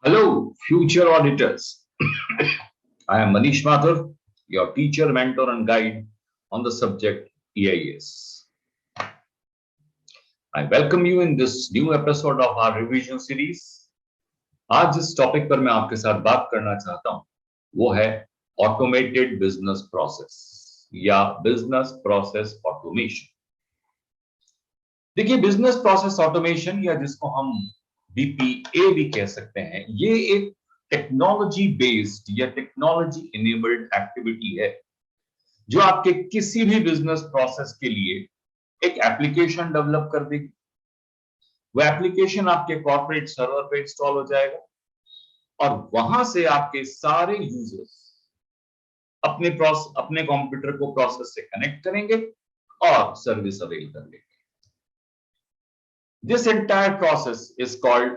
Hello, future auditors. I am Manish Mathur, your teacher, mentor, and guide on the subject EIS. I welcome you in this new episode of our revision series. आज जिस topic पर मैं आपके साथ बात करना चाहता हूं वो है ऑटोमेटेड बिजनेस प्रोसेस या बिजनेस प्रोसेस ऑटोमेशन। देखिए, बिजनेस प्रोसेस ऑटोमेशन या जिसको हम बीपीए भी कह सकते हैं, ये एक टेक्नोलॉजी बेस्ड या टेक्नोलॉजी इनेबल्ड एक्टिविटी है जो आपके किसी भी बिजनेस प्रोसेस के लिए एक एप्लीकेशन डेवलप कर देगी। वो एप्लीकेशन आपके कॉर्पोरेट सर्वर पे इंस्टॉल हो जाएगा और वहां से आपके सारे यूजर्स अपने कंप्यूटर को प्रोसेस से कनेक्ट करेंगे और सर्विस अवेल कर लेंगे। This entire process is called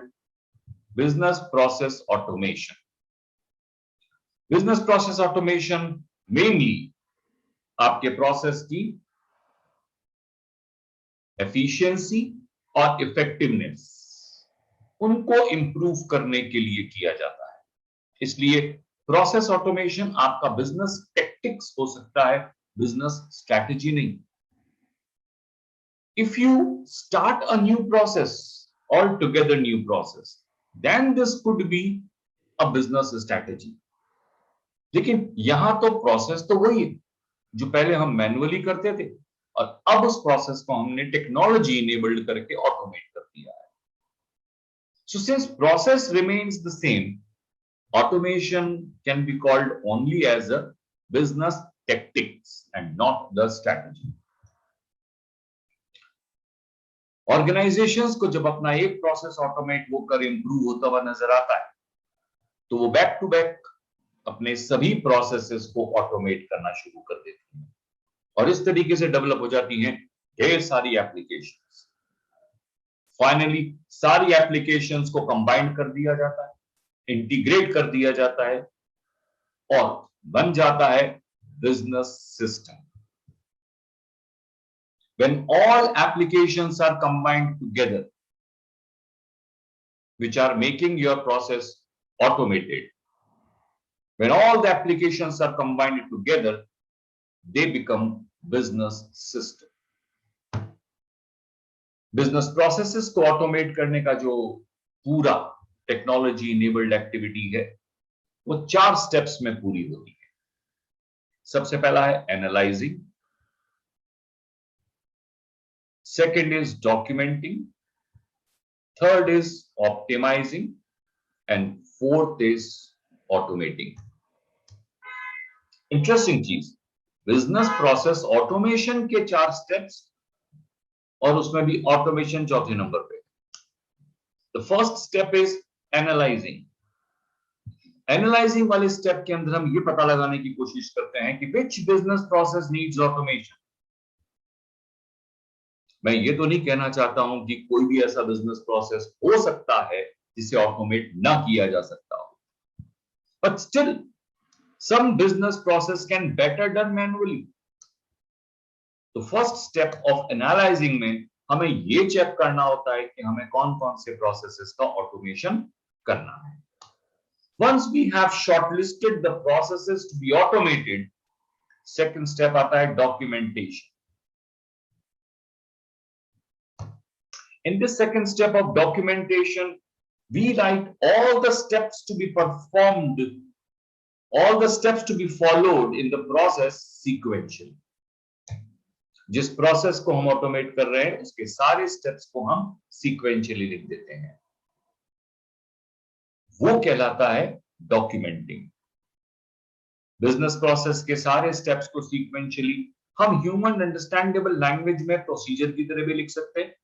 business process automation. Business process automation mainly आपके प्रोसेस की एफिशिएंसी और इफेक्टिवनेस उनको इंप्रूव करने के लिए किया जाता है। इसलिए प्रोसेस ऑटोमेशन आपका बिजनेस टेक्टिक्स हो सकता है, बिजनेस स्ट्रैटेजी नहीं। If you start a new process, altogether new process, then this could be a business strategy. लेकिन यहां तो प्रोसेस तो वही है जो पहले हम मैन्युअली करते थे और अब उस प्रोसेस को हमने टेक्नोलॉजी इनेबल्ड करके ऑटोमेट कर दिया है। So since process remains the same, automation can be called only as a business tactics and not the strategy. Organisations को जब अपना एक प्रोसेस ऑटोमेट होकर इंप्रूव होता हुआ नजर आता है तो वो बैक टू बैक अपने सभी प्रोसेसेस को ऑटोमेट करना शुरू कर देती हैं और इस तरीके से डेवलप हो जाती हैं ढेर सारी एप्लीकेशंस। फाइनली सारी एप्लीकेशंस को कंबाइन कर दिया जाता है, इंटीग्रेट कर दिया जाता है और बन जाता है business system. When all applications are combined together, which are making your process automated, when all the applications are combined together, they become business system. Business processes को automate करने का जो पूरा टेक्नोलॉजी इनेबल्ड एक्टिविटी है वो 4 steps में पूरी होती है। सबसे पहला है analysing, second is documenting, third is optimizing, and fourth is automating. Interesting चीज, बिजनेस प्रोसेस ऑटोमेशन के 4 स्टेप्स और उसमें भी ऑटोमेशन चौथे नंबर पे। The first step is analysing. Analysing वाले स्टेप के अंदर हम ये पता लगाने की कोशिश करते हैं कि which business process needs automation. मैं ये तो नहीं कहना चाहता हूं कि कोई भी ऐसा बिजनेस प्रोसेस हो सकता है जिसे ऑटोमेट ना किया जा सकता हो, but still some business process can better done manually. तो फर्स्ट स्टेप ऑफ एनालाइजिंग में हमें ये चेक करना होता है कि हमें कौन कौन से प्रोसेसेस का ऑटोमेशन करना है। Once we have shortlisted the processes to be automated, second step आता है documentation. In this second step of documentation, we write all the steps to be performed, all the steps to be followed in the process sequentially. जिस process को हम automate कर रहे हैं उसके सारे स्टेप्स को हम सीक्वेंशियली लिख देते हैं, वो कहलाता है डॉक्यूमेंटिंग। बिजनेस प्रोसेस के सारे स्टेप्स को सीक्वेंशियली हम ह्यूमन अंडरस्टैंडेबल लैंग्वेज में प्रोसीजर की तरह भी लिख सकते हैं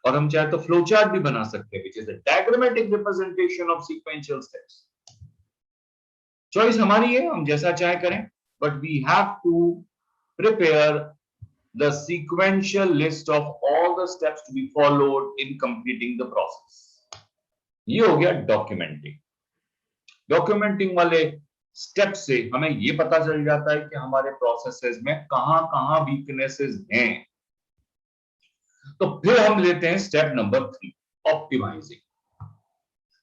और हम चाहे तो फ्लो चार्ट भी बना सकते हैं, which is a diagrammatic representation of sequential steps. Choice हमारी है, हम जैसा चाहे करें, but we have to prepare the sequential list of all the steps to be followed in completing the process. ये हो गया डॉक्यूमेंटिंग। डॉक्यूमेंटिंग वाले स्टेप से हमें ये पता चल जाता है कि हमारे प्रोसेसेस में कहां वीकनेसेस हैं। तो फिर हम लेते हैं step number 3, optimising.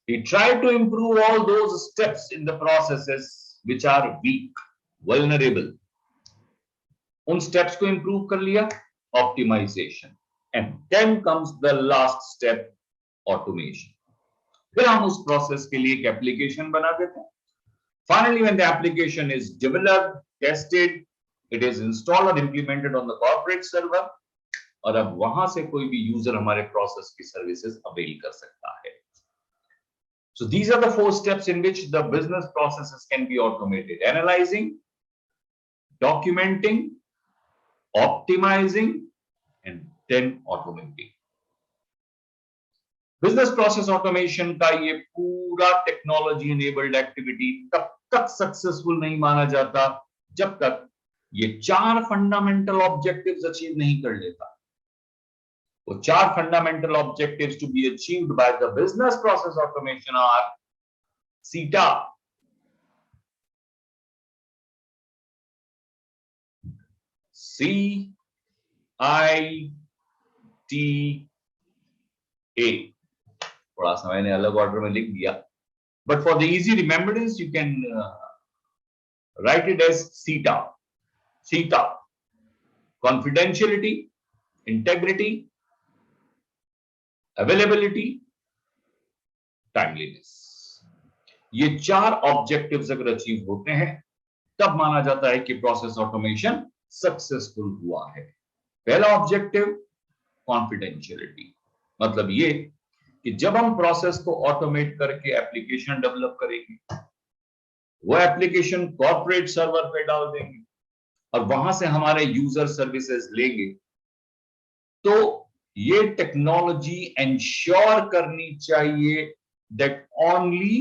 He tried to improve all those steps in the processes which are weak, vulnerable. उन steps को improve कर लिया, optimization. And then comes the last step, automation. फिर हम उस process के लिए एक application बना देते हैं. Finally, when the application is developed, tested, it is installed or implemented on the corporate server, और अब वहां से कोई भी यूजर हमारे प्रोसेस की सर्विसेज अवेल कर सकता है. So these are the 4 steps in which the business processes can be automated: analyzing, documenting, optimizing, and then automating. Business process automation का ये पूरा टेक्नोलॉजी इनेबल्ड एक्टिविटी तब तक सक्सेसफुल नहीं माना जाता जब तक ये 4 फंडामेंटल ऑब्जेक्टिव्स अचीव नहीं कर लेता. वो 4 fundamental objectives to be achieved by the business process automation are CITA, CITA. थोड़ा सा मैंने अलग ऑर्डर में लिख दिया, but for the easy remembrance you can write it as CITA. CITA: confidentiality, integrity, availability, timeliness. ये 4 ऑब्जेक्टिव्स अगर achieve होते हैं तब माना जाता है कि प्रोसेस ऑटोमेशन सक्सेसफुल हुआ है. पहला ऑब्जेक्टिव कॉन्फिडेंशियलिटी, मतलब ये कि जब हम प्रोसेस को ऑटोमेट करके एप्लीकेशन डेवलप करेंगे, वो एप्लीकेशन कॉर्पोरेट सर्वर पे डाल देंगे और वहां से हमारे यूजर सर्विसेज लेंगे, तो ये टेक्नोलॉजी एंश्योर करनी चाहिए that only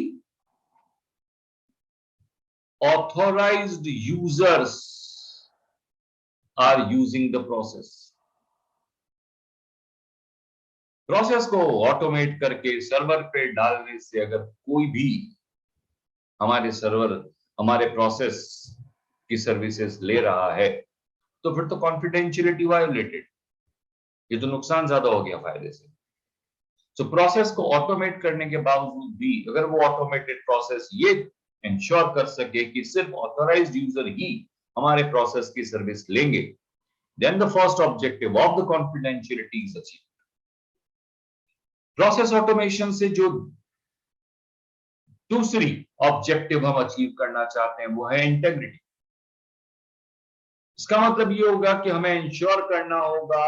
authorised users are using the process. Process को ऑटोमेट करके सर्वर पे डालने से अगर कोई भी हमारे सर्वर, हमारे प्रोसेस की सर्विसेज ले रहा है, तो फिर तो कॉन्फिडेंशियलिटी वायोलेटेड, ये तो नुकसान ज्यादा हो गया फायदे से. सो प्रोसेस को ऑटोमेट करने के बावजूद भी अगर वो ऑटोमेटेड प्रोसेस ये इंश्योर कर सके कि सिर्फ ऑथोराइज्ड यूजर ही हमारे प्रोसेस की सर्विस लेंगे, then the first objective of the confidentiality is achieved. Process automation से जो दूसरी ऑब्जेक्टिव हम अचीव करना चाहते हैं वो है इंटेग्रिटी. इसका मतलब ये होगा कि हमें इंश्योर करना होगा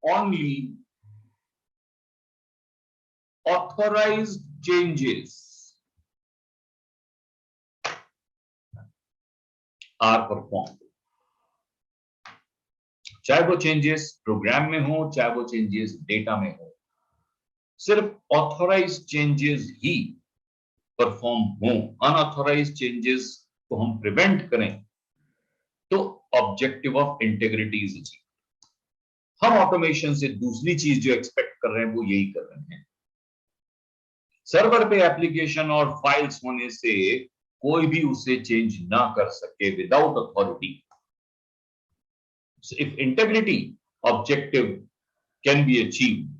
only authorised changes are perform. चाहे वो चेंजेस प्रोग्राम में हो, चाहे वो चेंजेस डेटा में हो, सिर्फ ऑथोराइज्ड चेंजेस ही परफॉर्म हों. अनऑथोराइज्ड चेंजेस को हम प्रिवेंट करें तो objective of integrity is achieve. हम ऑटोमेशन से दूसरी चीज जो एक्सपेक्ट कर रहे हैं वो यही कर रहे हैं. सर्वर पे एप्लीकेशन और फाइल्स होने से कोई भी उसे चेंज ना कर सके without authority. If integrity objective can be achieved,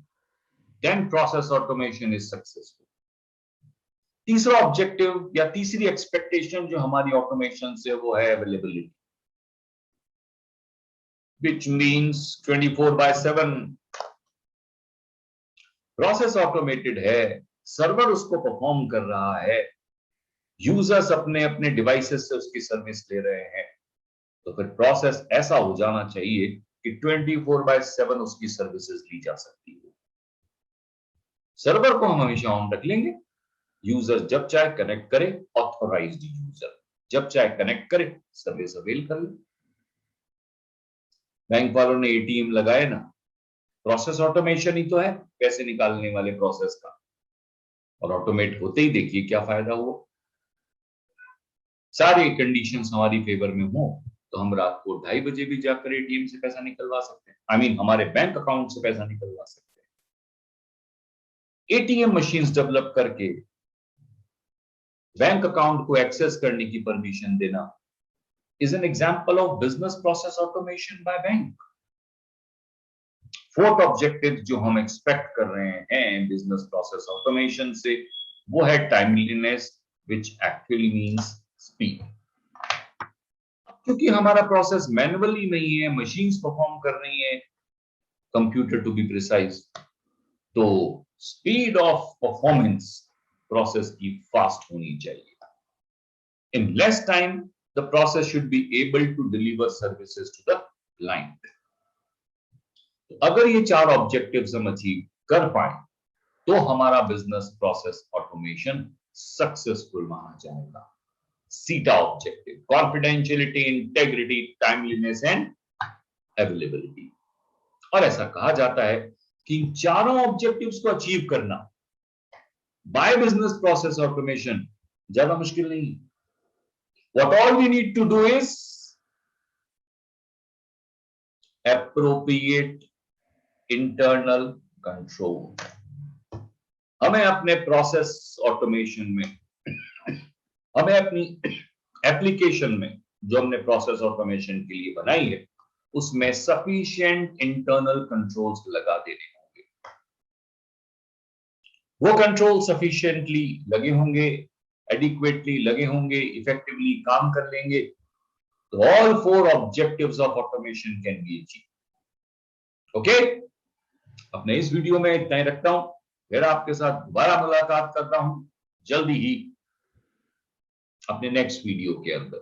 then process automation is successful. तीसरा ऑब्जेक्टिव या तीसरी एक्सपेक्टेशन जो हमारी ऑटोमेशन से वो है availability, which means 24/7. Process automated है, सर्वर उसको परफॉर्म कर रहा है, यूजर्स अपने अपने डिवाइसेस से उसकी सर्विस ले रहे हैं, तो फिर प्रोसेस ऐसा हो जाना चाहिए कि 24/7 उसकी सर्विसेज ली जा सकती है. सर्वर को हम हमेशा ऑन रख लेंगे, यूजर जब चाहे कनेक्ट करे, ऑथोराइज्ड यूजर जब चाहे कनेक्ट करे, सर्विस अवेल कर ले. बैंक वालों ने एटीएम लगाए ना, प्रोसेस ऑटोमेशन ही तो है पैसे निकालने वाले प्रोसेस का, और ऑटोमेट होते ही देखिए क्या फायदा हुआ. सारी कंडीशंस हमारी फेवर में हो तो हम रात को 2:30 बजे भी जाकर एटीएम से पैसा निकलवा सकते हैं. आई मीन हमारे बैंक अकाउंट से पैसा निकलवा सकते हैं. एटीएम मशीन्स डेवलप करके बैंक अकाउंट को एक्सेस करने की परमिशन देना is an example of business process automation by bank. Fourth objective जो हम एक्सपेक्ट कर रहे हैं बिजनेस प्रोसेस ऑटोमेशन से, वो है timeliness, which actually means speed. क्योंकि हमारा प्रोसेस मैनुअली नहीं है, मशीन्स परफॉर्म कर रही है, कंप्यूटर टू बी प्रिसाइज, तो स्पीड ऑफ परफॉर्मेंस प्रोसेस की फास्ट होनी चाहिए। In less time, the process should be able to deliver services to the client. तो अगर ये 4 ऑब्जेक्टिव्स हम अचीव कर पाए तो हमारा बिजनेस प्रोसेस ऑटोमेशन सक्सेसफुल माना जाएगा। सीटा objective, confidentiality, integrity, timeliness and availability. और ऐसा कहा जाता है कि इन चारों ऑब्जेक्टिव्स को अचीव करना बाय बिजनेस प्रोसेस ऑटोमेशन ज्यादा मुश्किल नहीं है। What all we need to do is appropriate internal control. हमें अपने प्रोसेस ऑटोमेशन में, हमें अपनी एप्लीकेशन में जो हमने प्रोसेस ऑटोमेशन के लिए बनाई है उसमें सफिशिएंट इंटरनल कंट्रोल्स लगा देने होंगे। वो कंट्रोल सफिशिएंटली लगे होंगे, एडिक्वेटली लगे होंगे, इफेक्टिवली काम कर लेंगे, तो all 4 objectives of automation can be achieved. Okay, अपने इस वीडियो में इतना ही रखता हूं, फिर आपके साथ दोबारा मुलाकात करता हूं जल्दी ही अपने नेक्स्ट वीडियो के अंदर।